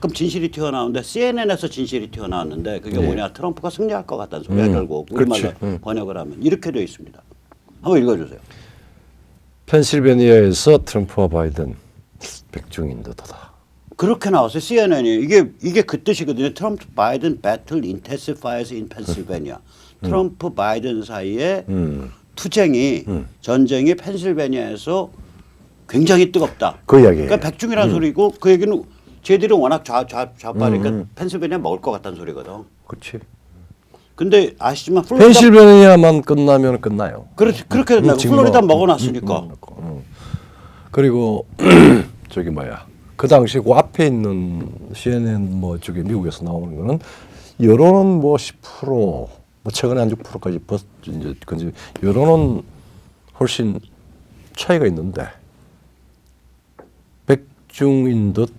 가끔 진실이 튀어나오는데 CNN에서 진실이 튀어나왔는데 그게 뭐냐 트럼프가 승리할 것 같다는 소리야 결국 우리말로 번역을 하면 이렇게 되어 있습니다. 한번 읽어주세요. 펜실베니아에서 트럼프와 바이든 백중인 듯하다. 그렇게 나왔어요. CNN이 이게 그 뜻이거든요. 트럼프 바이든 battle intensifies in Pennsylvania. 트럼프 바이든 사이에 투쟁이 전쟁이 펜실베니아에서 굉장히 뜨겁다. 그 이야기예요. 그러니까 백중이라는 소리고 그 얘기는 쟤들은 워낙 좌파니까 펜실베니아 먹을 것 같다는 소리거든. 그렇지. 근데 아시지만 플로리다 펜실베니아만 끝나면 끝나요. 그렇게 된다고. 플로리다 먹어놨으니까. 그리고 저기 뭐야. 그 당시 그 앞에 있는 CNN 뭐 저기 미국에서 나오는 거는 여론은 뭐 10%, 뭐 최근에 한 6%까지 이제 근데 여론은 훨씬 차이가 있는데 백중인 듯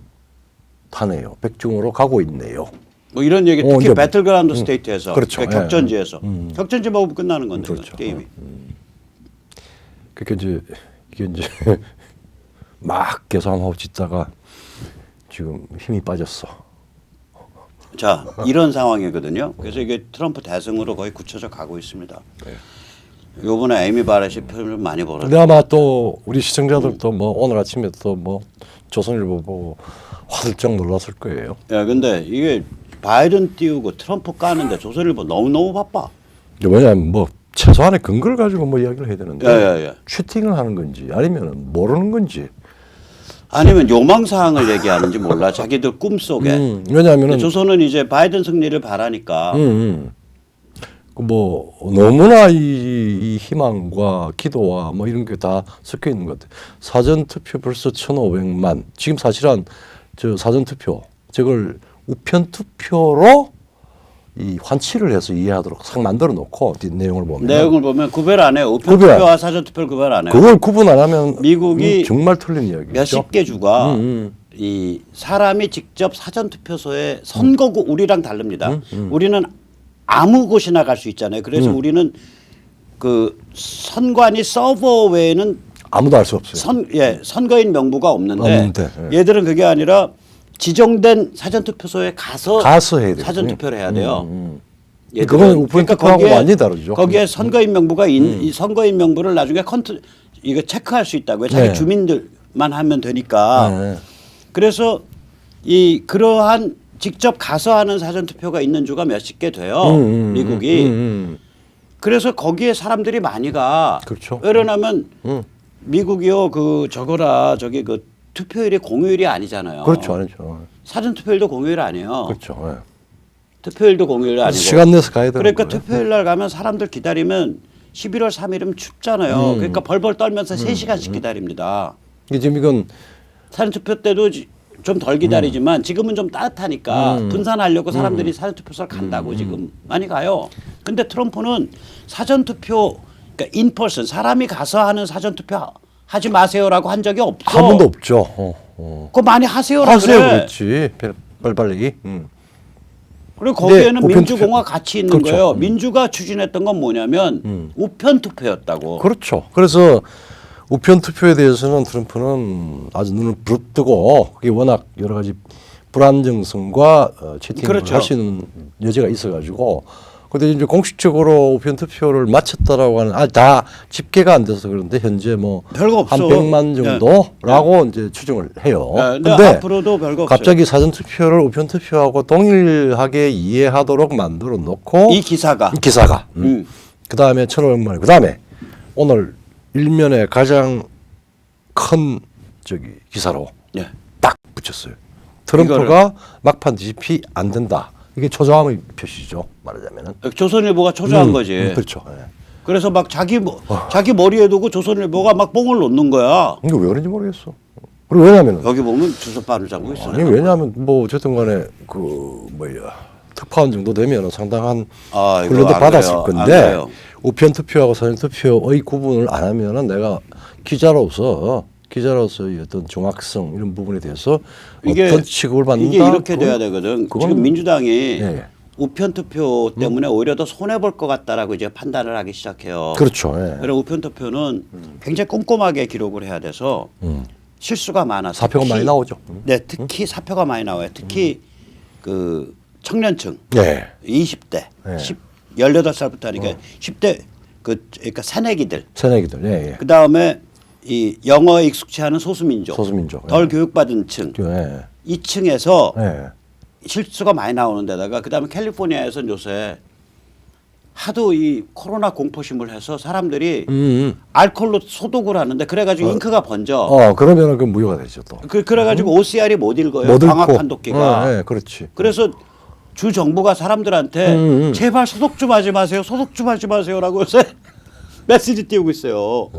하네요. 백중으로 가고 있네요. 뭐 이런 얘기 특히 배틀그라운드 스테이트에서 그렇죠. 그러니까 격전지에서 격전지 먹으면 끝나는 건데 그렇죠. 게임이. 그러니까 이게 이제 막 계산하고 짓다가 지금 힘이 빠졌어. 자 이런 상황이거든요. 그래서 이게 트럼프 대승으로 거의 굳혀져 가고 있습니다. 요번에 에이미 바렛이 표를 많이 벌었죠. 근데 아마 또 우리 시청자들도 뭐 오늘 아침에 또 뭐 조선일보 보고 화들짝 놀랐을 거예요. 야 근데 이게 바이든 띄우고 트럼프 까는데 조선일보 너무 바빠. 왜냐하면 뭐 최소한의 근거를 가지고 뭐 이야기를 해야 되는데 예. 취팅을 하는 건지 아니면 모르는 건지 아니면 요망사항을 얘기하는지 몰라. 자기들 꿈속에. 왜냐하면은 조선은 이제 바이든 승리를 바라니까. 뭐 너무나 이 희망과 기도와 뭐 이런 게 다 섞여 있는 것 같아요. 사전 투표 벌써 1,500만. 지금 사실은 저 사전 투표 저걸 우편 투표로 이 환치를 해서 이해하도록 싹 만들어 놓고 내용을 보면 구별 안 해요. 우편 투표와 사전 투표를 구별 안 해요. 그걸 구분 안 하면 미국이 정말 틀린 이야기죠. 몇십 개 주가 이 사람이 직접 사전 투표소에 선거구 우리랑 다릅니다. 우리는 아무 곳이나 갈 수 있잖아요. 그래서 우리는 그 선관위 서버 외에는 아무도 알 수 없어요. 선거인 명부가 없는데 얘들은 그게 아니라 지정된 사전 투표소에 가서 해야 사전 투표를 해야 돼요. 그건 우편 투표하고 완전히 다르죠. 거기에 선거인 명부가 이 선거인 명부를 나중에 이거 체크할 수 있다고요. 자기 주민들만 하면 되니까. 그래서 이 그러한 직접 가서 하는 사전 투표가 있는 주가 몇십 개 돼요. 미국이. 그래서 거기에 사람들이 많이 가. 그렇죠. 왜냐하면 미국이요 저기 그 투표일이 공휴일이 아니잖아요. 그렇죠, 아니죠. 사전 투표일도 공휴일 아니에요. 그렇죠. 투표일도 공휴일 아니고. 시간 내서 가야 되는 그러니까 거예요. 투표일 날 가면 사람들 기다리면 11월 3일이면 춥잖아요. 그러니까 벌벌 떨면서 3시간씩 기다립니다. 지금 이건 사전 투표 때도 좀 덜 기다리지만 지금은 좀 따뜻하니까 분산하려고 사람들이 사전 투표소를 간다고 지금 많이 가요. 근데 트럼프는 사전 투표 그러니까 인퍼슨 사람이 가서 하는 사전 투표 하지 마세요라고 한 적이 없어. 한 번도 없죠. 그거 많이 하세요라고 하세요, 그래. 그렇지. 빨리빨리. 그리고 거기에는 민주공화 투표. 같이 있는 그렇죠. 거예요. 민주가 추진했던 건 뭐냐면 우편 투표였다고. 그렇죠. 그래서 우편 투표에 대해서는 트럼프는 아주 눈을 부릅뜨고 그게 워낙 여러 가지 불안정성과 채팅을 할 수 있는 여지가 있어가지고 근데 이제 공식적으로 우편 투표를 마쳤다라고 하는 다 집계가 안 돼서 그런데 현재 뭐 별거 없어. 한 100만 정도라고 이제 추정을 해요. 근데 앞으로도 별거 없어요. 갑자기 사전 투표를 우편 투표하고 동일하게 이해하도록 만들어 놓고 이 기사가 그다음에 1,500만 그다음에 오늘 일면에 가장 큰 저기 기사로 딱 붙였어요. 트럼프가 막판 뒤집히 안 된다. 이게 초조함의 표시죠. 말하자면은. 조선일보가 초조한 거지. 그렇죠. 그래서 막 자기 머리에 두고 조선일보가 막 뽕을 놓는 거야. 이거 왜 그런지 모르겠어. 그리고 왜냐면은 여기 보면 주소판을 잡고 있어. 아니 왜냐하면 뭐 어쨌든간에 특파원 정도 되면 상당한 훈련도 받았을 건데 우편 투표하고 사전 투표의 구분을 안 하면은 내가 기자로서 어떤 정확성 이런 부분에 대해서 어떤 취급을 받는다. 이게 이렇게 돼야 되거든. 지금 민주당이 우편 투표 때문에 오히려 더 손해 볼 것 같다라고 이제 판단을 하기 시작해요. 그렇죠. 그래서 우편 투표는 굉장히 꼼꼼하게 기록을 해야 돼서 실수가 많아. 사표가 많이 나오죠. 네, 특히 사표가 많이 나와요. 특히 그 청년층, 네. 20대, 네. 18살부터 하니까 10대 그러니까 새내기들. 예, 예. 그 다음에 이 영어에 익숙치 않은 소수민족, 덜 예. 교육받은 층, 예. 이 층에서 예. 실수가 많이 나오는 데다가 그다음에 캘리포니아에서는 요새 하도 이 코로나 공포심을 해서 사람들이 알코올로 소독을 하는데 그래가지고 잉크가 번져. 그러면은 그 무효가 되죠 또. 그래가지고 OCR이 못 읽어요. 못 읽고. 광학 판독기가. 예, 그렇지. 그래서 주 정부가 사람들한테 제발 소독 좀 하지 마세요. 소독 좀 하지 마세요라고 요새 메시지 띄우고 있어요.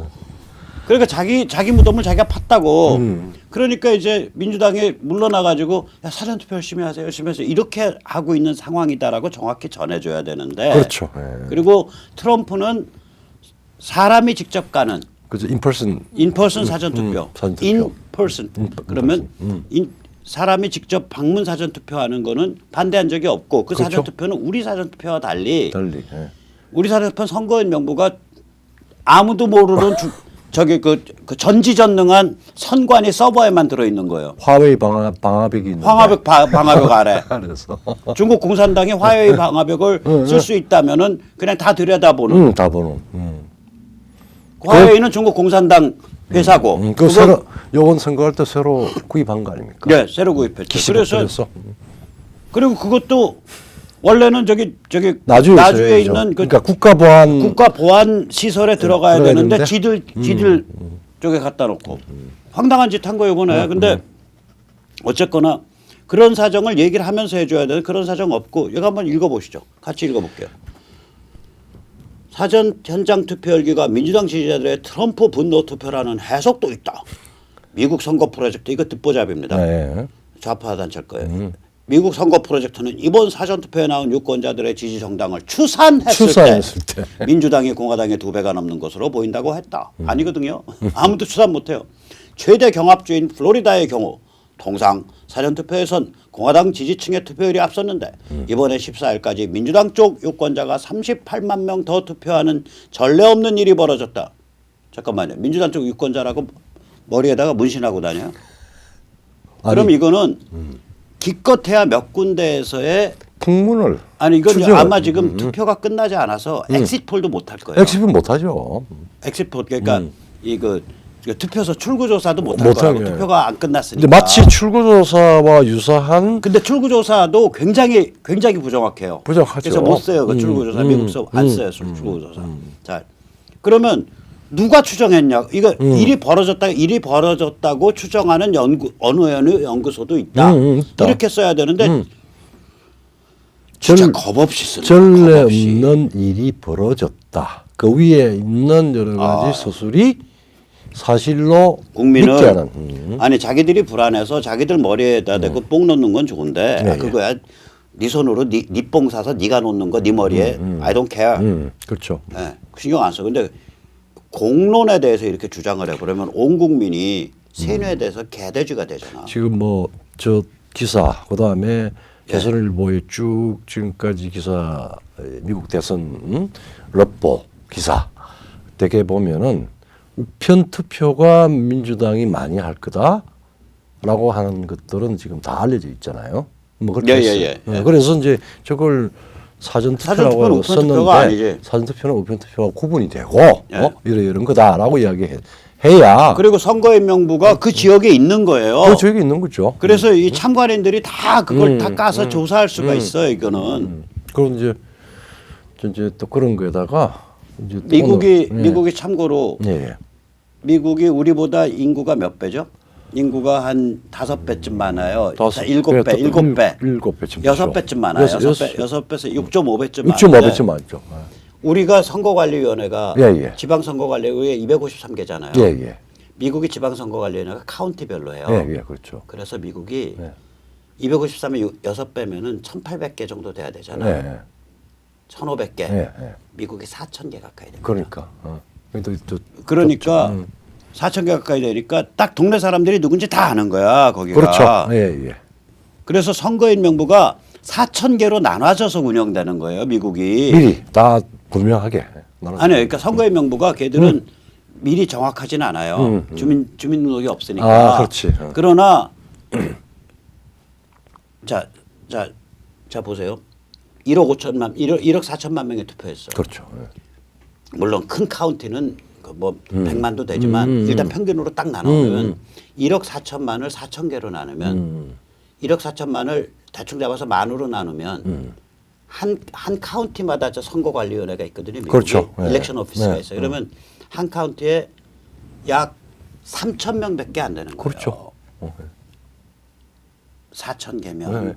그러니까 자기 무덤을 자기가 팠다고. 그러니까 이제 민주당에 물러나가지고 야, 사전투표 열심히 하세요. 열심히 하세요. 이렇게 하고 있는 상황이다라고 정확히 전해줘야 되는데. 그렇죠. 예. 그리고 트럼프는 사람이 직접 가는 그죠. 인펄슨 사전투표. 사전투표. 인펄슨. 그러면 사람이 직접 방문 사전투표하는 거는 반대한 적이 없고 그 그렇죠. 사전투표는 우리 사전투표와 달리 예. 우리 사전투표는 선거인 명부가 아무도 모르는 그 전지전능한 선관위 서버에만 들어있는 거예요. 화웨이 방화벽이 있는데. 방화벽 아래. 그래서 중국 공산당이 화웨이 방화벽을 쓸 수 있다면은 그냥 다 들여다보는. 다 보는. 화웨이는 중국 공산당 회사고. 그 새로 요번 선거할 때 새로 구입한 거 아닙니까? 네, 새로 구입했죠. 그래서 그리고 그것도 원래는 저기 나주에 있는 그러니까 국가 보안 시설에 들어가야 되는데 지들 쪽에 갖다 놓고 황당한 짓 한 거예요 이번에. 근데 어쨌거나 그런 사정을 얘기를 하면서 해줘야 되는 그런 사정 없고 이거 한번 읽어보시죠. 같이 읽어볼게요. 사전 현장 투표 열기가 민주당 지지자들의 트럼프 분노 투표라는 해석도 있다. 미국 선거 프로젝트 이거 듣보잡입니다. 네. 좌파 단체일 거예요. 미국 선거 프로젝트는 이번 사전투표에 나온 유권자들의 지지 정당을 추산했을 때 민주당이 공화당의 2배가 넘는 것으로 보인다고 했다. 아니거든요. 아무도 추산 못해요. 최대 경합주인 플로리다의 경우 통상 사전투표에선 공화당 지지층의 투표율이 앞섰는데 이번에 14일까지 민주당 쪽 유권자가 38만 명 더 투표하는 전례 없는 일이 벌어졌다. 잠깐만요. 민주당 쪽 유권자라고 머리에다가 문신하고 다녀요? 그럼 이거는 기껏해야 몇 군데에서의 풍문을 이건 아마 지금 투표가 끝나지 않아서 엑시트폴도 못 할 거예요. 엑시트 못 하죠. 엑시트폴 그러니까 이거 투표소 출구조사도 못 할 거라고. 투표가 안 끝났으니까. 마치 출구조사와 유사한. 근데 출구조사도 굉장히 부정확해요. 부정하죠. 그래서 못 써요. 그 출구조사 미국서 안 써요. 출구조사. 자, 그러면 누가 추정했냐? 이거 일이 벌어졌다고 추정하는 어느 연구소도 있다. 이렇게 써야 되는데 진짜 겁없이 쓰는 전례 없는 일이 벌어졌다. 그 위에 있는 여러 가지 서술이 사실로 국민을 믿지 않은. 아니 자기들이 불안해서 자기들 머리에다 대고 뽕 넣는 건 좋은데 그거야. 네 손으로 네 뽕 사서 네가 놓는 거 네 머리에 I don't care. 그렇죠. 네, 신경 안 써. 근데 공론에 대해서 이렇게 주장을 해 그러면 온 국민이 세뇌에 대해서 개돼지가 되잖아. 지금 뭐 저 기사 그다음에 조선일보에 쭉 지금까지 기사 미국 대선 럽보 기사 되게 보면은 우편 투표가 민주당이 많이 할 거다라고 하는 것들은 지금 다 알려져 있잖아요. 뭐 그렇게 했어요. 그래서 이제 저걸 사전투표라고 썼는데 사전투표는 우편투표가 구분이 되고 이런 거다라고 이야기해야. 그리고 선거인명부가 그 지역에 있는 거예요. 그 지역에 있는 거죠. 그래서 이 참관인들이 다 그걸 다 까서 조사할 수가 있어요. 이거는. 그럼 이제 또 그런 거에다가 이제 미국이 참고로 미국이 우리보다 인구가 몇 배죠? 인구가 한 5배쯤 많아요. 7배. 6배쯤 많아요. 6배에서 6.5배쯤 많아요. 6.5배쯤 많죠. 우리가 선거관리위원회가 지방선거관리위원회 253개잖아요. 미국이 지방선거관리위원회가 카운티별로 해요. 그렇죠. 그래서 미국이 253에 6배면은 1,800개 정도 돼야 되잖아요. 1,500개. 미국이 4,000개 가까이 됩니다. 그러니까 4,000개 가까이 되니까 딱 동네 사람들이 누군지 다 아는 거야 거기가. 그렇죠. 그래서 선거인명부가 4,000개로 나눠져서 운영되는 거예요 미국이. 미리 다 분명하게. 아니요, 그러니까 선거인명부가 걔들은 미리 정확하지는 않아요. 주민등록이 없으니까. 아, 그렇지. 그러나 자 보세요. 1억 4천만 명이 투표했어요. 그렇죠. 물론 큰 카운티는 뭐 100만도 되지만 일단 평균으로 딱 나누면 1억 4천만을 4천 개로 나누면 1억 4천만을 대충 잡아서 만으로 나누면 한 카운티마다 저 선거관리위원회가 있거든요. 미국에. 그렇죠. 일렉션 오피스가 네. 있어요. 그러면 한 카운티에 약 3천 명밖에 안 되는 거예요. 그렇죠. 4천 개면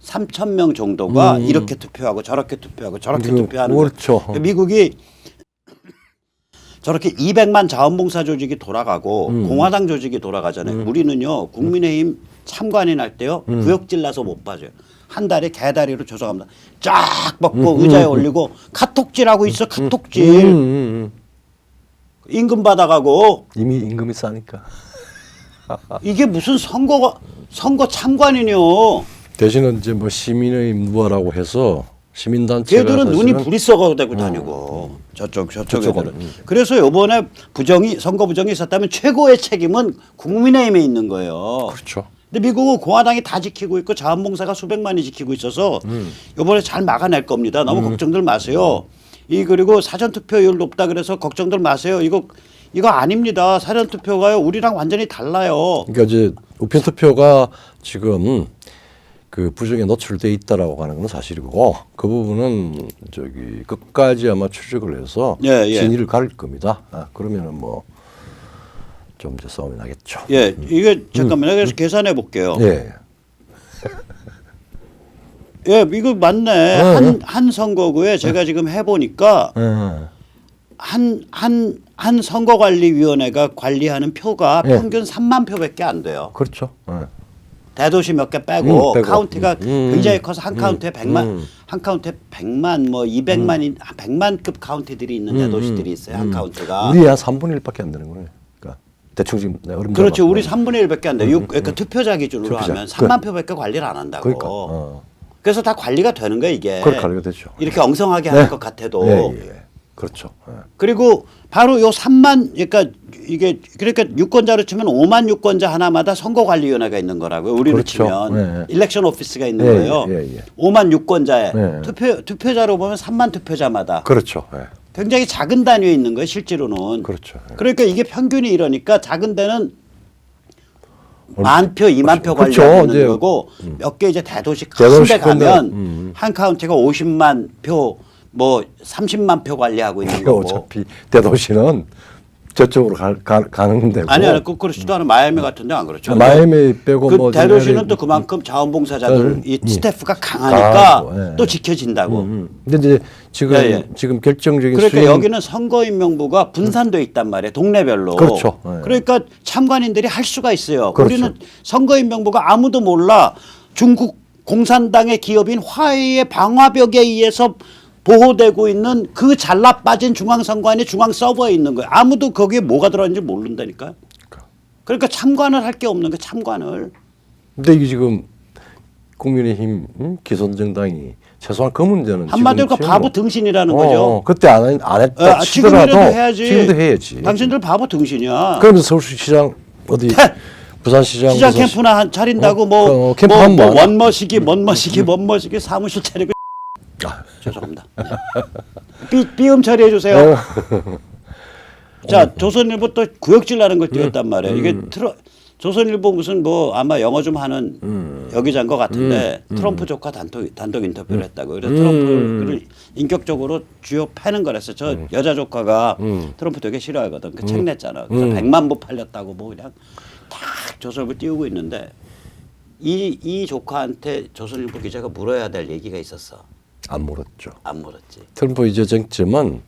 3천 명 정도가 이렇게 투표하고 저렇게 투표하고 저렇게 투표하는 그렇죠. 거예요. 미국이 저렇게 200만 자원봉사 조직이 돌아가고 공화당 조직이 돌아가잖아요. 우리는요 국민의힘 참관인 할 때요 구역질 나서 못 빠져요. 한 달에 개다리로 조져갑니다. 쫙 먹고 의자에 올리고 카톡질하고 있어 카톡질. 임금 받아가고 이미 임금이 싸니까. 이게 무슨 선거 참관이뇨. 대신은 이제 뭐 시민의 무화라고 해서 시민단체가 걔들은 눈이 사실은 불이 썩어대고 다니고 저쪽 저쪽은. 애들은. 그래서 이번에 선거 부정이 있었다면 최고의 책임은 국민의힘에 있는 거예요. 그렇죠. 근데 미국은 공화당이 다 지키고 있고 자원봉사가 수백만이 지키고 있어서 이번에 잘 막아낼 겁니다. 너무 걱정들 마세요. 그리고 사전투표율 높다 그래서 걱정들 마세요. 이거 아닙니다. 사전투표가요 우리랑 완전히 달라요. 그러니까 이제 우편 투표가 지금 그 부정에 노출돼 있다라고 하는 건 사실이고 그 부분은 저기 끝까지 아마 추적을 해서 예. 진위를 가릴 겁니다. 그러면은 뭐 좀 이제 싸움이 나겠죠. 예, 이게 잠깐만요. 그래서 계산해 볼게요. 예. 예, 이거 맞네. 한 선거구에 제가 지금 해보니까 한 선거관리위원회가 관리하는 표가 평균 3만 표밖에 안 돼요. 그렇죠. 대도시 몇 개 빼고, 빼고. 카운티가 굉장히 커서 한 카운티에 100만, 한 카운티에 100만 뭐 200만 100만급 카운티들이 있는 대도시들이 있어요. 한 카운티가. 우리 한 3분의 1밖에 안 되는 거예요. 그러니까 대충 지금 어림잡아. 그렇죠. 우리 3분의 1밖에 안 돼요. 그러니까 투표자 기준으로 하면 3만 표밖에 관리를 안 한다고. 그러니까. 그래서 다 관리가 되는 거예요, 이게. 그걸 관리가 되죠. 이렇게 엉성하게 하는 것 같아도. 예. 그렇죠. 그리고 바로 요 3만 그러니까 유권자로 치면 5만 유권자 하나마다 선거관리위원회가 있는 거라고요. 우리로 그렇죠. 치면 일렉션 오피스가 있는 거예요. 5만 유권자에 투표자로 보면 3만 투표자마다 그렇죠. 굉장히 작은 단위에 있는 거예요. 실제로는. 그렇죠. 그러니까 이게 평균이 이러니까 작은 데는 10,000표, 2만 표 그렇죠. 관리하는 이제 거고 몇 개 이제 대도시 큰 데 가면 한 카운티가 50만 표, 뭐 30만 표 관리하고 있는 거고. 어차피 대도시는 저쪽으로 가는 데고. 아니요, 그렇지도 않아요. 마이애미 같은 데 안 그렇죠. 마이애미 빼고 그 뭐 대도시는 또 그만큼 자원봉사자들 이 스태프가 강하니까 강하고, 또 지켜진다고. 근데 이제 지금 결정적인 그러니까 수행 여기는 선거인명부가 분산돼 있단 말이에요. 동네별로. 그렇죠. 그러니까 참관인들이 할 수가 있어요. 그렇죠. 우리는 선거인명부가 아무도 몰라. 중국 공산당의 기업인 화웨이의 방화벽에 의해서 보호되고 있는 그 잘라 빠진 중앙선관위 중앙 서버에 있는 거예요. 아무도 거기에 뭐가 들어있는지 모른다니까요. 그러니까 참관을 할 게 없는 거 참관을. 근데 이게 지금 국민의힘 기존정당이 최소한 그 문제는 한마디로 그 바보 등신이라는 거죠. 그때 안 했다 치더라도 지금이라도 해야지. 지금도 해야지. 당신들 바보 등신이야. 그러면서 서울시장 어디 부산시장 시장 캠프나 차린다고 캠프 하면 뭐 원머시기 사무실 차리고 죄송합니다. 삐음 처리해 주세요. 자, 조선일보 또 구역질 나는 걸 띄웠단 말이에요. 이게 조선일보 무슨 뭐 아마 영어 좀 하는 여기자인 것 같은데 트럼프 조카 단독 인터뷰를 했다고. 그래서 트럼프를 인격적으로 주요 패는 거랬어요. 저 여자 조카가 트럼프 되게 싫어하거든. 그 책 냈잖아. 그래서 100만 부 팔렸다고 뭐 그냥 딱 조선일보 띄우고 있는데 이 조카한테 조선일보 기자가 물어야 될 얘기가 있었어. 안 물었죠. 안 물었지. 트럼프 이제 쟁점은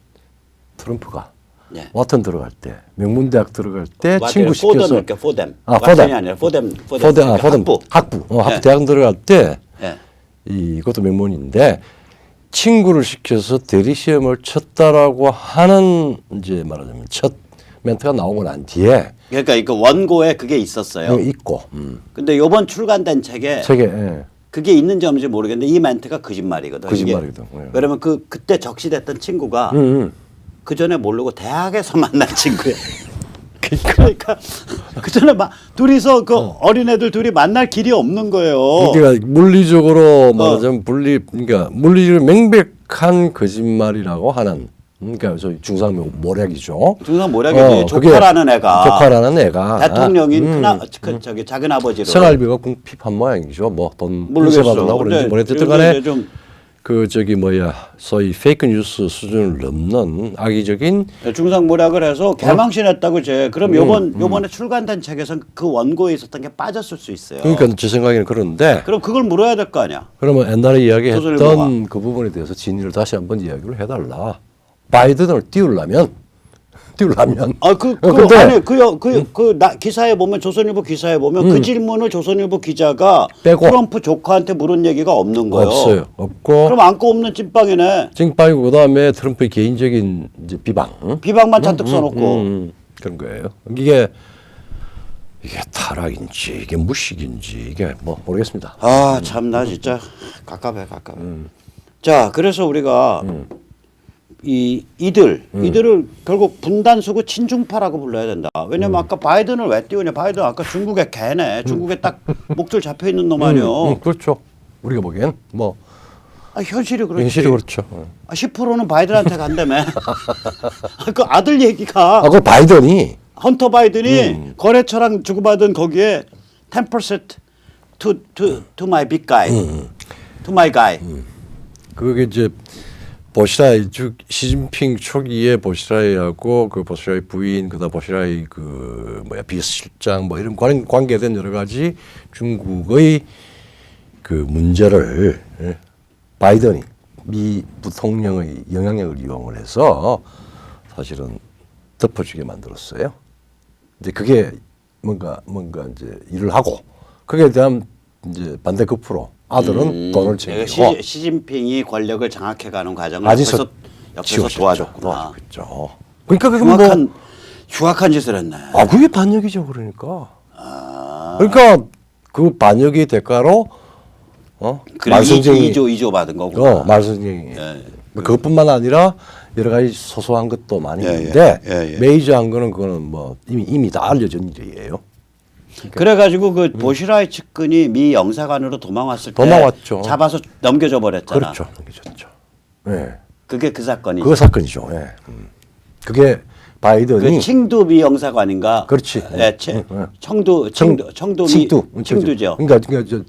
트럼프가 네. 와튼 들어갈 때 명문대학 들어갈 때 친구 시켜서 포뎀. 포뎀 아니라 포뎀. 학부 네. 대학 들어갈 때 네. 이것도 명문인데 친구를 시켜서 대리 시험을 쳤다라고 하는 이제 말하자면 첫 멘트가 나오고 난 뒤에 그러니까 이거 원고에 그게 있었어요. 있고. 근데 이번 출간된 책에 그게 있는지 없는지 모르겠는데 이 멘트가 거짓말이거든. 거짓말이거든. 왜냐면 그때 적시됐던 친구가 그 전에 모르고 대학에서 만난 친구예요. 그러니까 그 전에 막 둘이서 그 어린애들 둘이 만날 길이 없는 거예요. 그러니까 물리적으로 말하자면 그러니까 물리적으로 명백한 거짓말이라고 하는 그러니까 저희 중상모략이죠. 중상모략이지. 조카라는 애가 대통령인 저기 작은 아버지로 생활비가 궁핍한 모양이죠. 뭐 돈 모르겠어. 그런지 모르겠든 간에 그 저기 소위 페이크 뉴스 수준을 넘는 악의적인 중상모략을 해서 개망신했다고 제. 그럼 요번에 출간된 책에선 그 원고에 있었던 게 빠졌을 수 있어요. 그러니까 제 생각에는 그런데 그럼 그걸 물어야 될 거 아니야. 그러면 옛날에 이야기했던 조선일보가. 그 부분에 대해서 진위를 다시 한번 이야기를 해달라. 바이든을 띄우려면 기사에 보면 조선일보 기사에 보면 그 질문을 조선일보 기자가 빼고. 트럼프 조카한테 물은 얘기가 없는 거예요. 없어요. 없고. 그럼 안고 없는 찐빵이네. 찐빵이고 그다음에 트럼프의 개인적인 이제 비방. 비방만 잔뜩 써놓고. 그런 거예요. 이게 타락인지 이게 무식인지 이게 뭐 모르겠습니다. 아 참나 진짜 갑갑해. 자 그래서 우리가 이들을 결국 분단수구 친중파라고 불러야 된다. 왜냐면 아까 바이든을 왜 띄우냐. 바이든 아까 중국의 개네. 중국에 딱 목줄 잡혀 있는 놈 아니요. 그렇죠. 우리가 보기엔 뭐 현실이 그렇지. 현실이 그렇죠. 10%는 바이든한테 간다며. 그 아들 얘기가. 그 바이든이 헌터 바이든이 거래처랑 주고받은 거기에 10% to my big guy, to my guy. 그게 이제 보시라이 시진핑 초기에 보시라이하고 그 보시라이 부인 그다음 보시라이 비서실장 뭐 이런 관계된 여러 가지 중국의 그 문제를 바이든이 미 부통령의 영향력을 이용을 해서 사실은 덮어주게 만들었어요. 이제 그게 뭔가 이제 일을 하고 거기에 대한 이제 반대급부로 아들은 돈을 챙기고 시진핑이 권력을 장악해가는 과정을 옆에서 도와줬구나. 그렇죠. 그러니까 그게 흉악한 짓을 했네. 그게 반역이죠, 그러니까. 그러니까 그 반역의 대가로 말썽쟁이 2조 받은 거고. 말썽쟁이. 그것뿐만 아니라 여러 가지 소소한 것도 많이 있는데 메이저한 거는 그거는 뭐 이미 다 알려진 일이에요. 그래가지고 그 보시라이 측근이 미 영사관으로 도망왔을 때 잡아서 넘겨줘 버렸잖아. 그렇죠, 넘겨줬죠. 네. 그게 그 사건이죠. 그 사건이죠. 네. 그게 바이든이 그 칭두 미 영사관인가? 그렇지. 청두죠. 그러니까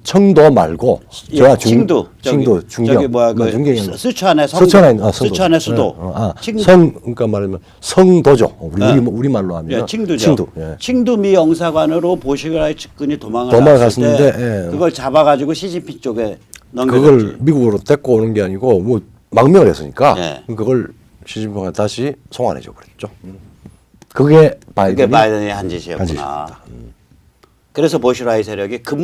청도 말고 칭두. 중경. 저기 뭐야 그 스촨의 수도. 그러니까 말하면 성도죠. 우리 말로 하면 칭두죠. 칭두 미 영사관으로 보시라이 측근이 도망갔을 때 그걸 잡아가지고 시진핑 쪽에 넘겨줬지. 그걸 미국으로 데리고 오는 게 아니고 뭐 망명을 했으니까 그걸 시진핑한테 다시 송환해줘 버렸죠. 그게 바이든이 한 짓이었구나. 그래서 보시라이 세력이 급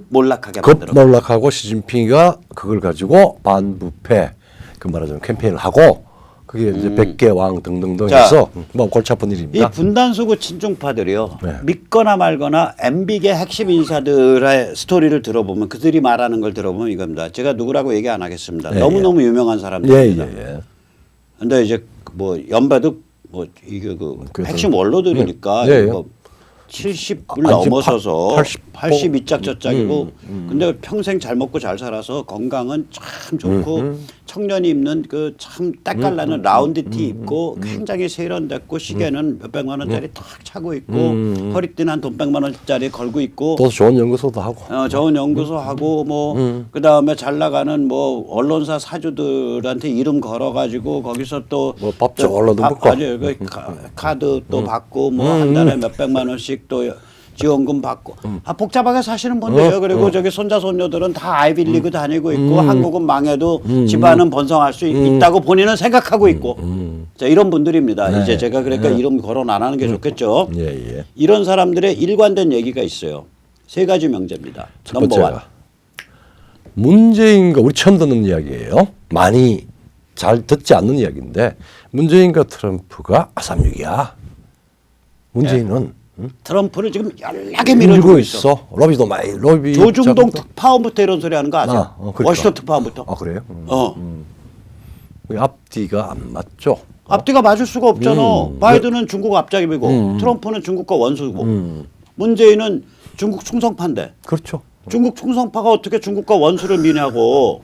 몰락하게 만들었고. 급 몰락하고 시진핑이가 그걸 가지고 반부패 그 말하자면 캠페인을 하고 그게 이제 100개 왕 등등등 해서 뭐 골치 아픈 일입니다. 이 분단수구 친중파들이요. 믿거나 말거나 MB계 핵심 인사들의 스토리를 들어보면 그들이 말하는 걸 들어보면 이겁니다. 제가 누구라고 얘기 안 하겠습니다. 너무너무 유명한 사람들입니다. 근데 이제 뭐 연배도 뭐 이게 핵심 원로들이니까 뭐 70을 넘어서서 82짝 저짝이고 근데 평생 잘 먹고 잘 살아서 건강은 참 좋고 청년이 입는 그 참 때깔나는 라운드 티 입고 굉장히 세련됐고 시계는 몇백만 원짜리 탁 차고 있고 허리띠는 한 돈 100만 원짜리 걸고 있고 또 좋은 연구소도 하고 좋은 연구소 하고 뭐 그다음에 잘 나가는 뭐 언론사 사주들한테 이름 걸어가지고 거기서 또 뭐 밥 저걸로도 먹고 카드 또 받고 뭐 한 달에 몇백만 원씩 또 지원금 받고 복잡하게 사시는 분들이에요. 그리고 저기 손자 손녀들은 다 아이비리그 다니고 있고 한국은 망해도 집안은 번성할 수 있다고 본인은 생각하고 있고 자 이런 분들입니다. 이제 제가 그러니까 이름 거론 안 하는 게 좋겠죠. 이런 사람들의 일관된 얘기가 있어요. 세 가지 명제입니다. 첫 번째가 문재인과 우리 처음 듣는 이야기예요. 많이 잘 듣지 않는 이야기인데 문재인과 트럼프가 아삼육이야. 문재인은 트럼프를 지금 연락에 밀어주고 있어. 로비도 많이 조중동 특파원부터 이런 소리 하는 거 아세요? 그러니까. 워싱턴 특파원부터. 그래요? 앞뒤가 안 맞죠. 앞뒤가 맞을 수가 없잖아. 바이든은 중국 앞잡이고 트럼프는 중국과 원수고 문재인은 중국 충성파인데. 그렇죠. 중국 충성파가 어떻게 중국과 원수를 미냐고.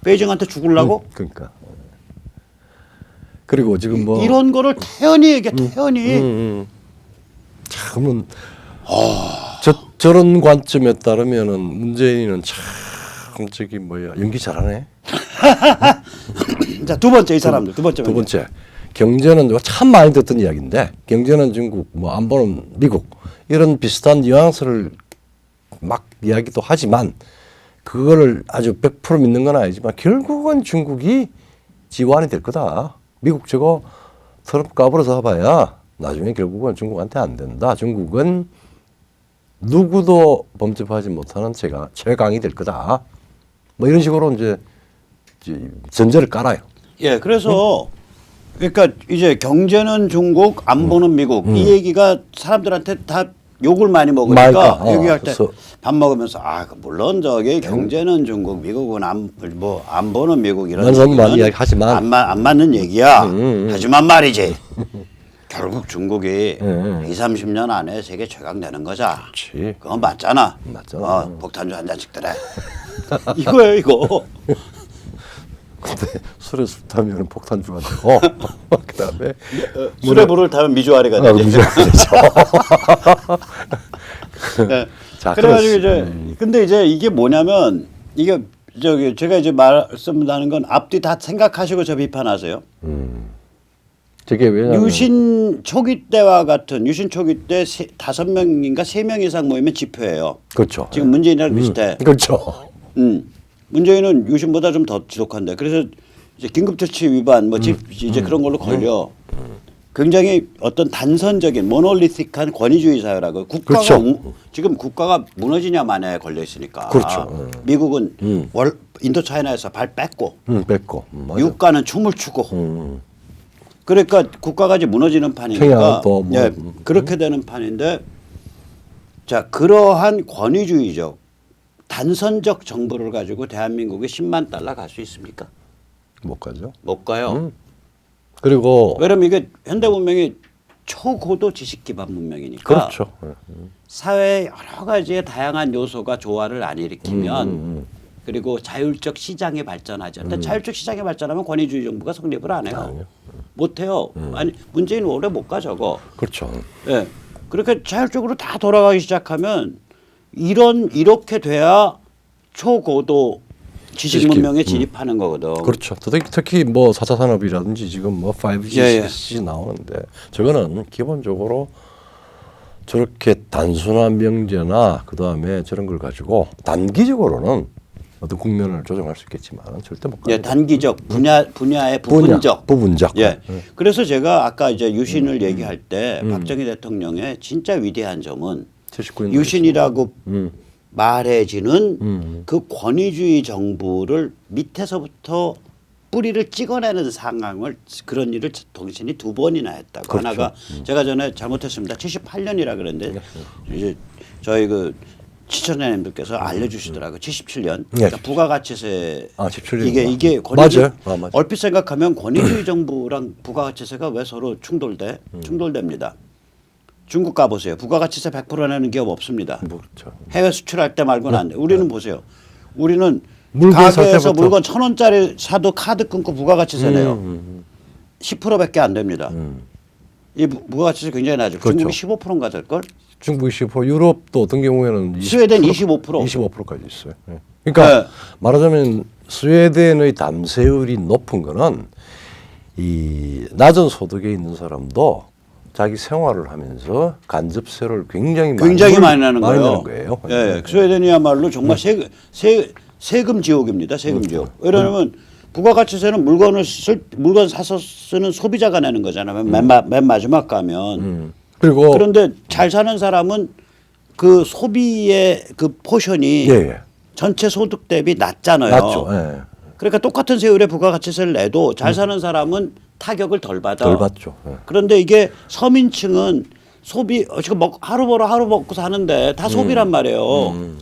베이징한테 죽으려고? 그러니까. 그리고 지금 뭐 이런 거를 태연히 얘기해. 태연히. 참은 저런 관점에 따르면은 문재인은 참 저기 뭐야 연기 잘하네. 자, 두 번째 이 사람들. 두 번째. 경제는 참 많이 듣던 이야기인데 경제는 중국, 뭐 안보는 미국 이런 비슷한 뉘앙스를 막 이야기도 하지만 그거를 아주 100% 믿는 건 아니지만 결국은 중국이 지원이 될 거다. 미국 저거 트럼프 까불어서 봐야 나중에 결국은 중국한테 안 된다. 중국은 누구도 범접하지 못하는 최강이 될 거다. 뭐 이런 식으로 이제 전제를 깔아요. 예, 그래서 그러니까 이제 경제는 중국, 안보는 미국 이 얘기가 사람들한테 다 욕을 많이 먹으니까 얘기할 때 밥 먹으면서 물론 저기 경제는 중국, 미국은 안보는 미국 이런 얘기는 하지만 안 맞는 얘기야. 하지만 말이지. 결국 중국이 20-30년 안에 세계 최강 되는 거자. 그렇지. 그건 맞잖아. 맞잖아. 폭탄주 한 잔씩 드래. 이거예요, 이거. 근데 술에 술 타면 폭탄주가 되고 그다음에 술에 불을 타면 미주아리가 되죠. 미주아리 되죠. 네. 그래가지고 이제 근데 이제 이게 뭐냐면 이게 저기 제가 이제 말씀드리는 건 앞뒤 다 생각하시고 저 비판하세요. 저게 왜냐면 유신 초기 때와 같은 유신 초기 때 5명인가 3명 이상 모이면 지표예요. 그렇죠. 지금 문재인이랑 비슷해. 그렇죠. 문재인은 유신보다 좀 더 지독한데 그래서 이제 긴급조치 위반 뭐 이제 그런 걸로 걸려. 굉장히 어떤 단선적인 모놀리틱한 권위주의 사회라고 국가가 그렇죠. 지금 국가가 무너지냐 마냐에 걸려 있으니까. 그렇죠. 미국은 인도 차이나에서 발 뺐고, 맞아. 유가는 춤을 추고. 그러니까 국가가 이제 무너지는 판이니까 평양도 뭐, 예, 그렇게 되는 판인데 자 그러한 권위주의적 단선적 정부를 가지고 대한민국이 10만 달러 갈 수 있습니까? 못 가죠. 못 가요. 그리고 왜냐면 이게 현대 문명이 초고도 지식 기반 문명이니까 그렇죠. 사회의 여러 가지의 다양한 요소가 조화를 안 일으키면 그리고 자율적 시장이 발전하죠. 근데 자율적 시장이 발전하면 권위주의 정부가 성립을 안 해요. 못 해요. 아니 문재인 오래 못 가 저거. 그렇죠. 예. 그렇게 자율적으로 다 돌아가기 시작하면 이렇게 돼야 초고도 지식 문명에 진입하는 거거든. 그렇죠. 특히 뭐 4차 산업이라든지 지금 뭐 5G, 6G 나오는데 저거는 기본적으로 저렇게 단순한 명제나 그다음에 저런 걸 가지고 단기적으로는 어떤 국면을 조정할 수 있겠지만 절대 못 가요. 예, 단기적 분야의 부분적. 예. 그래서 제가 아까 이제 유신을 얘기할 때 박정희 대통령의 진짜 위대한 점은 유신이라고 말해지는 그 권위주의 정부를 밑에서부터 뿌리를 찍어내는 상황을 그런 일을 동신이 2번이나 했다고. 그렇죠. 하나가 제가 전에 잘못했습니다. 78년이라 그랬는데 이제 저희 그 시청자님들께서 알려주시더라고요. 77년. 그러니까 부가가치세. 17년. 이게 권위주의. 맞아요. 얼핏 생각하면 권위주의 정부랑 부가가치세가 왜 서로 충돌됩니다. 중국 가보세요. 부가가치세 100% 내는 기업 없습니다. 그렇죠. 해외 수출할 때 말고는 안 돼. 우리는 보세요. 우리는 물건 가게에서 물건 1,000원짜리 사도 카드 끊고 부가가치세 내요. 10%밖에 안 됩니다. 이 부가가치세 굉장히 낮죠. 그렇죠. 중국이 15%인가 될 걸? 중국이 10%, 유럽도 어떤 경우에는 스웨덴 25%. 25%까지 있어요. 그러니까 말하자면 스웨덴의 담세율이 높은 거는 이 낮은 소득에 있는 사람도 자기 생활을 하면서 간접세를 굉장히 많이 내는 거예요. 예. 스웨덴이야말로 정말 세금 지옥입니다. 세금 지옥. 왜냐하면 부가가치세는 물건 사서 쓰는 소비자가 내는 거잖아요. 맨 마지막 가면. 그런데 잘 사는 사람은 그 소비의 그 포션이 전체 소득 대비 낮잖아요. 낮죠. 그러니까 똑같은 세율에 부가가치세를 내도 잘 사는 사람은 타격을 덜 받아. 덜 받죠. 그런데 이게 서민층은 지금 하루 벌어 하루 먹고 사는데 다 소비란 말이에요.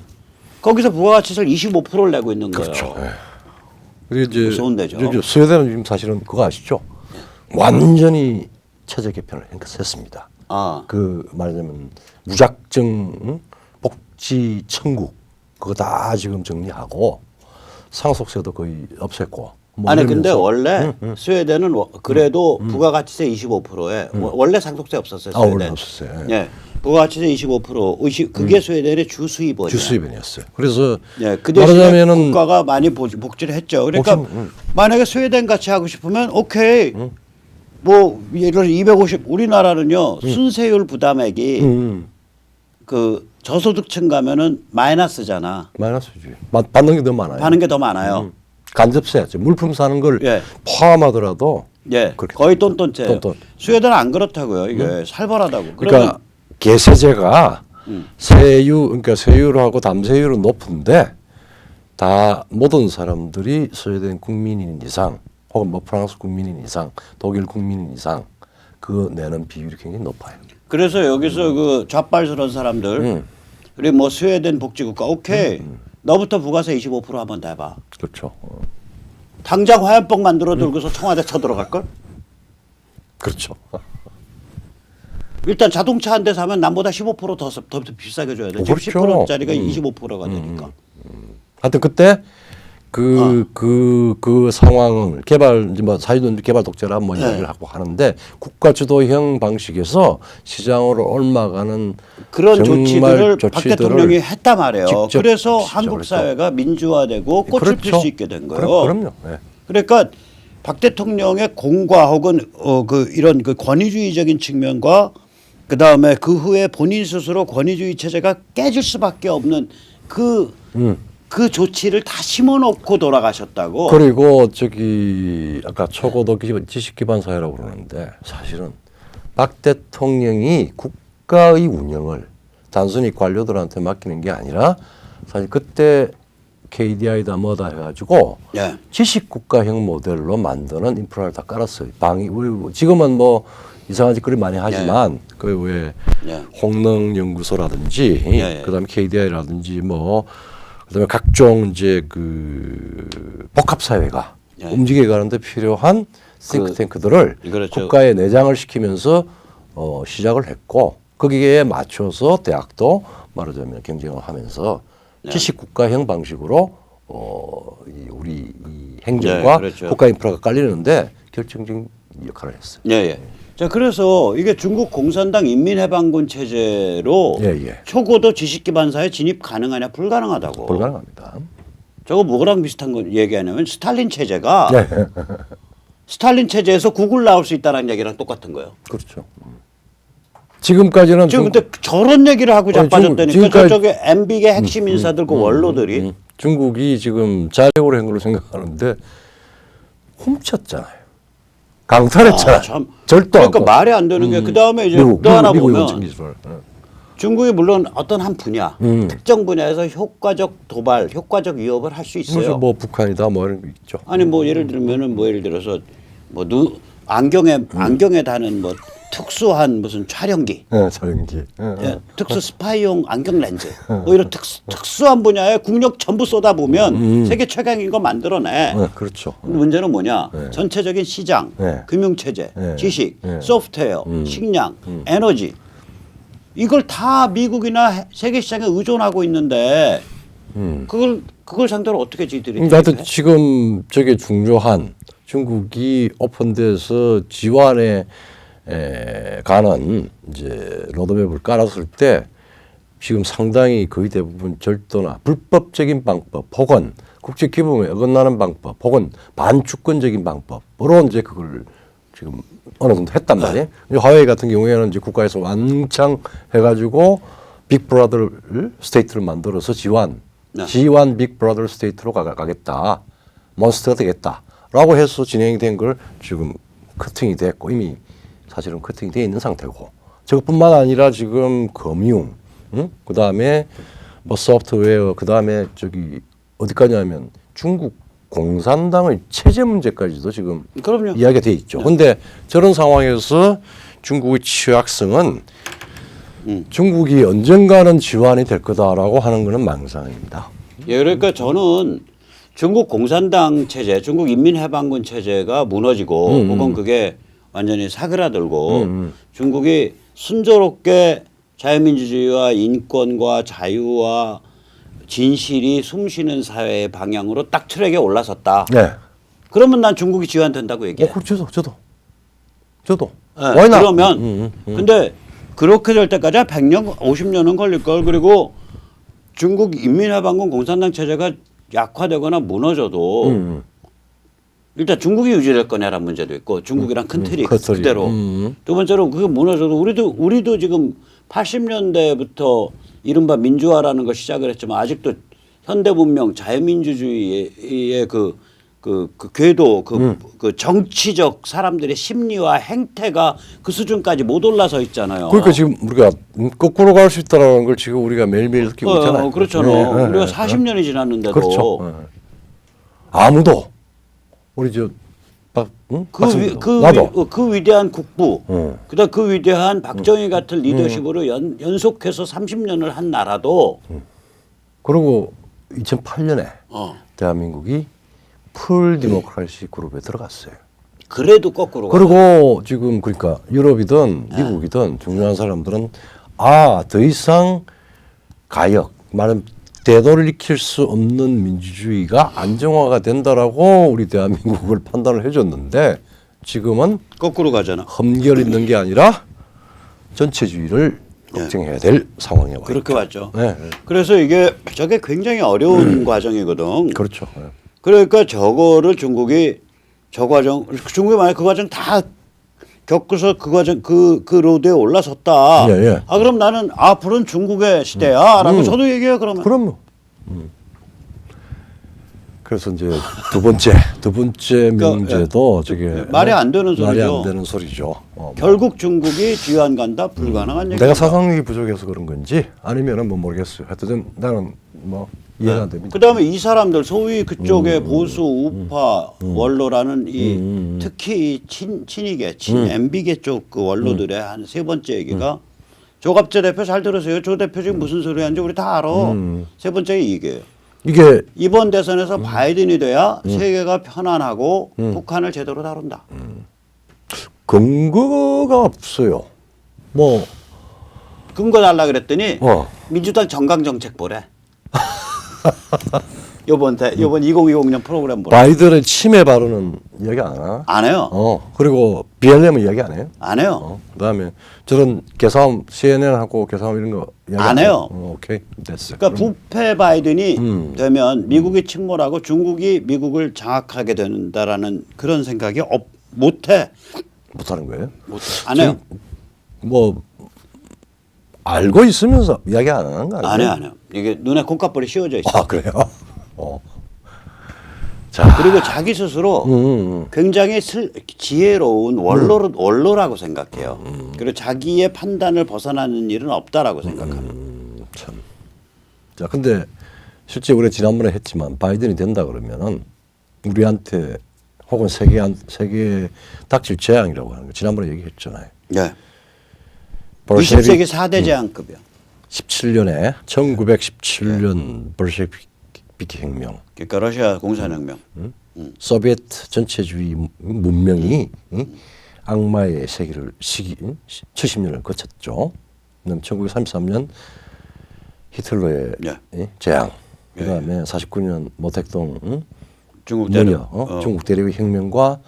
거기서 부가가치세를 25%를 내고 있는 거예요. 그렇죠. 그리고 이제 무서운 데죠. 스웨덴은 지금 사실은 그거 아시죠? 완전히 체제 개편을 했습니다. 아. 그 말하자면 무작정 복지 천국 그거 다 지금 정리하고 상속세도 거의 없앴고. 뭐 아니 근데 이러면서 원래 스웨덴은 그래도 부가가치세 25%에 원래 상속세 없었어요. 아, 스웨덴. 원래 없었어요. 예. 부가가치세 25% 그게 스웨덴의 주 수입원이에요. 주수입원이었어요. 그래서 예, 그 대신에 말하자면은 국가가 많이 복지를 했죠. 그러니까 만약에 스웨덴 같이 하고 싶으면 오케이. 뭐 예를 들어 250 우리나라는요 순세율 부담액이 그 저소득층 가면은 마이너스잖아. 마이너스지. 받는 게 더 많아요. 받는 게 더 많아요. 간접세, 물품 사는 걸 예. 포함하더라도 예, 그렇게 거의 똔똔째요. 똔똔. 스웨덴은 안 그렇다고요. 이게 살벌하다고. 그러니까 계세제가 세율 그러니까 세율하고 담세율은 높은데 다 모든 사람들이 스웨덴 국민인 이상 혹은 뭐 프랑스 국민인 이상 독일 국민인 이상 그 내는 비율이 굉장히 높아요. 그래서 여기서 그 좌빨스러운 사람들 그리고 뭐 스웨덴 복지국가 오케이 너부터 부가세 25% 한번 내봐. 그렇죠. 당장 화염병 만들어 들고서 청와대 쳐들어갈 걸? 그렇죠. 일단 자동차 한 대 사면 남보다 15%더 비싸게 줘야 돼. 지금 그렇죠. 10%짜리가 25%가 되니까. 하여튼 그때 그 상황을 개발 뭐 사회주의 개발 독재라 뭐 이야기를 하고 하는데 국가 주도형 방식에서 시장으로 옮아가는 그런 정말 조치들을 박 대통령이 했단 말이에요. 직접 그래서 시작을 한국 했죠. 사회가 민주화되고 꽃을 필 수 있게 된 거예요. 그럼요. 네. 그러니까 박 대통령의 공과 혹은 그 이런 그 권위주의적인 측면과 그 다음에 그 후에 본인 스스로 권위주의 체제가 깨질 수밖에 없는 그 조치를 다 심어놓고 돌아가셨다고. 그리고 저기 아까 초고도 지식 기반 사회라고 그러는데 사실은 박 대통령이 국가의 운영을 단순히 관료들한테 맡기는 게 아니라 사실 그때 KDI다 뭐다 해가지고 예. 지식국가형 모델로 만드는 인프라를 다 깔았어요. 지금은 뭐 이상한 짓거리 많이 하지만 그 왜 예. 홍능연구소라든지 예. 그다음에 KDI라든지 뭐 그다음에 각종 이제 그 복합 사회가 예. 움직여가는데 필요한 싱크탱크들을 그렇죠. 국가에 내장을 시키면서 시작을 했고 거기에 맞춰서 대학도 말하자면 경쟁을 하면서 지식국가형 방식으로 우리 이 행정과 예, 그렇죠. 국가 인프라가 깔리는데 결정적인 역할을 했어요. 예, 예. 자, 그래서 이게 중국 공산당 인민해방군 체제로 예. 초고도 지식기반사에 진입 가능하냐 불가능하다고. 불가능합니다. 저거 뭐랑 비슷한 거 얘기하냐면 스탈린 체제가 네. 스탈린 체제에서 구글 나올 수 있다는 얘기랑 똑같은 거예요. 그렇죠. 지금까지는 지금 근데 저런 얘기를 하고 아니, 자빠졌다니까 지금까지- 저쪽에 MB계 핵심 인사들 그 원로들이 중국이 지금 자력으로 한 걸로 생각하는데 훔쳤잖아요. 강탈했잖아요. 참. 절도 그러니까 않고. 말이 안 되는 게 그다음에 이제 미국, 또 하나 미국 보면 원천 기술을. 중국이 물론 어떤 한 분야 특정 분야에서 효과적 도발, 효과적 위협을 할 수 있어요. 그래서 뭐 북한이다 뭐 이런 거 있죠. 아니 뭐 예를 들면은 뭐 예를 들어서 뭐 안경에 다는 뭐 특수한 무슨 촬영기, 네, 자연기. 예, 특수 스파이용 안경 렌즈, 뭐 이런 특수한 분야에 국력 전부 쏟아보면 세계 최강인 거 만들어내. 네, 그렇죠. 근데 문제는 뭐냐? 전체적인 시장, 네. 금융체제, 네. 지식, 네. 소프트웨어, 식량, 에너지 이걸 다 미국이나 세계 시장에 의존하고 있는데 그걸 상대로 어떻게 지들이 하여튼 지금 저게 중요한 중국이 오픈돼서 지원에 가는 이제 로드맵을 깔았을 때 지금 상당히 거의 대부분 절도나 불법적인 방법 혹은 국제 기금에 어긋나는 방법 혹은 반주권적인 방법으로 이제 그걸 지금 어느 정도 했단 말이에요. 화웨이 같은 경우에는 이제 국가에서 왕창 해가지고 빅브라더 스테이트를 만들어서 지원 빅브라더 스테이트로 가겠다. 몬스터가 되겠다라고 해서 진행이 된 걸 지금 커팅이 됐고 이미 사실은 커팅이 되어 있는 상태고 저것뿐만 아니라 지금 금융, 그다음에 뭐 소프트웨어, 그다음에 저기 어디까지 하면 중국 공산당의 체제 문제까지도 지금 그럼요. 이야기가 돼 있죠. 그런데 저런 상황에서 중국의 취약성은 중국이 언젠가는 지원이 될 거다라고 하는 것은 망상입니다. 예, 그러니까 저는 중국 공산당 체제, 중국 인민해방군 체제가 무너지고 혹은 그게 완전히 사그라들고 중국이 순조롭게 자유민주주의와 인권과 자유와 진실이 숨쉬는 사회의 방향으로 딱 트랙에 올라섰다. 네. 그러면 난 중국이 지원된다고 얘기해. 저도. 네, 그러면 근데 그렇게 될 때까지 100년, 50년은 걸릴 걸. 그리고 중국 인민해방군 공산당 체제가 약화되거나 무너져도 일단 중국이 유지될 거냐라는 문제도 있고 중국이랑 큰 틀이 그대로. 두 번째로 그게 무너져도 우리도 지금 80년대부터 이른바 민주화라는 걸 시작을 했지만 아직도 현대 문명 자유민주주의의 그 궤도 그 정치적 사람들의 심리와 행태가 그 수준까지 못 올라서 있잖아요. 그러니까 지금 우리가 거꾸로 갈 수 있다는 걸 지금 우리가 매일매일 느끼고 있잖아요. 그렇잖아요. 우리가 40년이 지났는데도 그렇죠. 아무도 우리 그 위대한 국부, 그다음 그 위대한 박정희 같은 리더십으로 연속해서 30년을 한 나라도 그리고 2008년에 대한민국이 풀 디모크라시 그룹에 들어갔어요. 그래도 거꾸로. 그리고 지금 그러니까 유럽이든 미국이든 중요한 사람들은 더 이상 가역 말은 대도를 익힐 수 없는 민주주의가 안정화가 된다라고 우리 대한민국을 판단을 해줬는데 지금은 거꾸로 가잖아. 험결 있는 게 아니라 전체주의를 걱정해야 될 상황에 와 있죠. 그렇게 왔죠. 네. 그래서 저게 굉장히 어려운 과정이거든. 그렇죠. 네. 그러니까 저거를 중국이 만약 그 과정 다 겪고서 그 과정 그 로드에 올라섰다. 예. 그럼 나는 앞으로는 중국의 시대야라고 저도 얘기해요. 그러면. 그럼요. 그래서 이제 두 번째 문제도 저게 말이 안 되는 소리죠. 말이 안 되는 소리죠. 결국 중국이 지원 간다 불가능한 얘기. 내가 사상력이 부족해서 그런 건지 아니면은 뭐 모르겠어요. 하여튼 나는 뭐 이해가 안 됩니다. 그다음에 이 사람들 소위 그쪽의 보수 우파 원로라는 이 특히 친이계 MB계 쪽 그 원로들의 한 세 번째 얘기가 조갑재 대표 잘 들으세요. 조 대표 지금 무슨 소리 하는지 우리 다 알아. 세 번째가 이게요. 이게 이번 대선에서 바이든이 돼야 세계가 편안하고 북한을 제대로 다룬다. 근거가 없어요. 뭐 근거 달라 그랬더니 민주당 정강 정책 보래. 요번 2020년 프로그램 보래. 바이든의 침해 발언은 이야기 안 하나? 안 해요. 그리고 BLM은 이야기 안 해요? 안 해요. 그다음에 저런 개싸움 CNN하고 개싸움 이런 거 이야기 안 해요. 오케이 됐어. 그러니까 부패 바이든이 되면 미국이 침몰하고 중국이 미국을 장악하게 된다라는 그런 생각이 못해. 못하는 거예요? 안 해요. 뭐 알고 있으면서 이야기 안 하는 거 아니에요? 안 해요. 이게 눈에 콩깍불이 씌워져 있어. 그래요? 자, 그리고 자기 스스로 굉장히 지혜로운 원로라고 생각해요. 그리고 자기의 판단을 벗어나는 일은 없다라고 생각합니다. 참. 자, 근데 실제 우리가 지난번에 했지만 바이든이 된다 그러면은 우리한테 혹은 세계에 닥칠 재앙이라고 하는 거 지난번에 얘기했잖아요. 네. 20세기 4대 재앙급이요. 1917년 볼셰비키 혁명. 그러니까 러시아 공산혁명. 소비에트 전체주의 문명이 악마의 시기 70년을 거쳤죠. 1933년 히틀러의 재앙. 그다음에 49년 모택동 중국 대륙 중국 대륙의 혁명과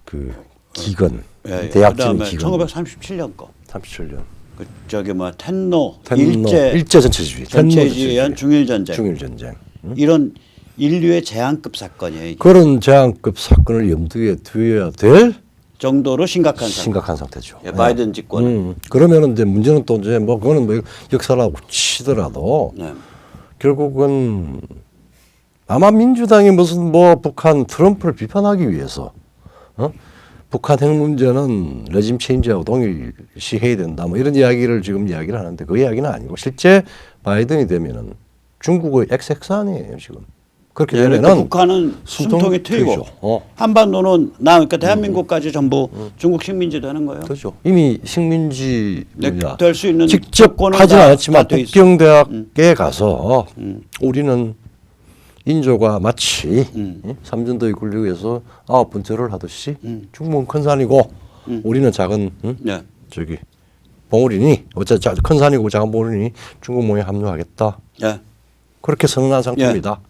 그 기근 대약적인 기근. 1937년 거. 37년. 그 저기 뭐 텐노 일제 전체주의한 중일 전쟁. 이런 인류의 재앙급 사건이에요. 그런 재앙급 사건을 염두에 두어야 될 정도로 심각한 상태죠. 바이든 집권. 그러면은 이제 문제는 또 이제 뭐 그거는 뭐 역사라고 치더라도 결국은 아마 민주당이 무슨 뭐 북한 트럼프를 비판하기 위해서 북한 핵 문제는 레짐 체인지하고 동일시해야 된다. 뭐 이런 이야기를 지금 이야기를 하는데 그 이야기는 아니고 실제 바이든이 되면은 중국의 엑스핵산이에요 지금. 그렇게 되면은 그러니까 북한은 숨통이 트이고 한반도는 그러니까 대한민국까지 전부 중국 식민지 되는 거예요. 그렇죠. 이미 식민지 될 수 있는 직접 하지는 않았지만 북경대학에 가서 우리는 인조가 마치 삼전도의 군력에서 9번째를 하듯이 중국은 큰 산이고 우리는 작은 네. 저기 봉우리니 어차 큰 산이고 작은 봉우리니 중국몽에 합류하겠다. 네. 그렇게 선언한 상태입니다.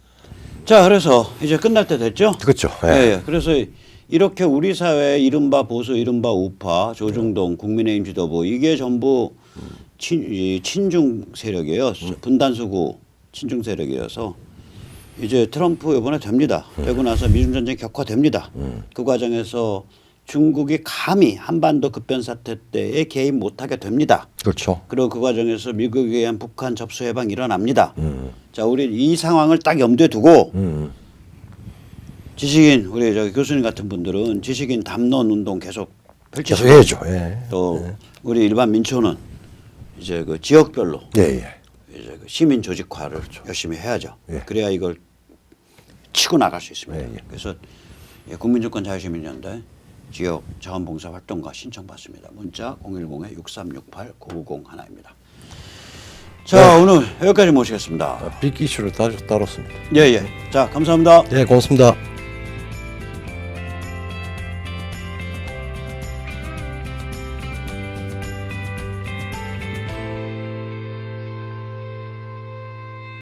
자, 그래서 이제 끝날 때 됐죠? 그렇죠. 예. 예. 그래서 이렇게 우리 사회 이른바 보수, 이른바 우파, 조중동, 국민의힘 지도부 이게 전부 친중 세력이에요. 분단수구 친중 세력이어서 이제 트럼프 이번에 됩니다. 되고 나서 미중 전쟁 격화됩니다. 그 과정에서 중국이 감히 한반도 급변 사태 때에 개입 못하게 됩니다. 그렇죠. 그리고 그 과정에서 미국에 의한 북한 접수 해방 일어납니다. 자, 우리 이 상황을 딱 염두에 두고 지식인 우리 저기 교수님 같은 분들은 지식인 담론 운동 계속 펼치시고 계속 해야죠. 예. 또 우리 일반 민초는 이제 그 지역별로 예. 이제 그 시민 조직화를 열심히 해야죠. 예. 그래야 이걸 치고 나갈 수 있습니다. 예. 그래서 국민주권 자유시민연대 지역 자원봉사 활동가 신청 받습니다. 문자 010-6368-990 하나입니다. 자, 오늘 여기까지 모시겠습니다. 빅 이슈를 다뤘습니다. 자, 감사합니다. 네, 고맙습니다.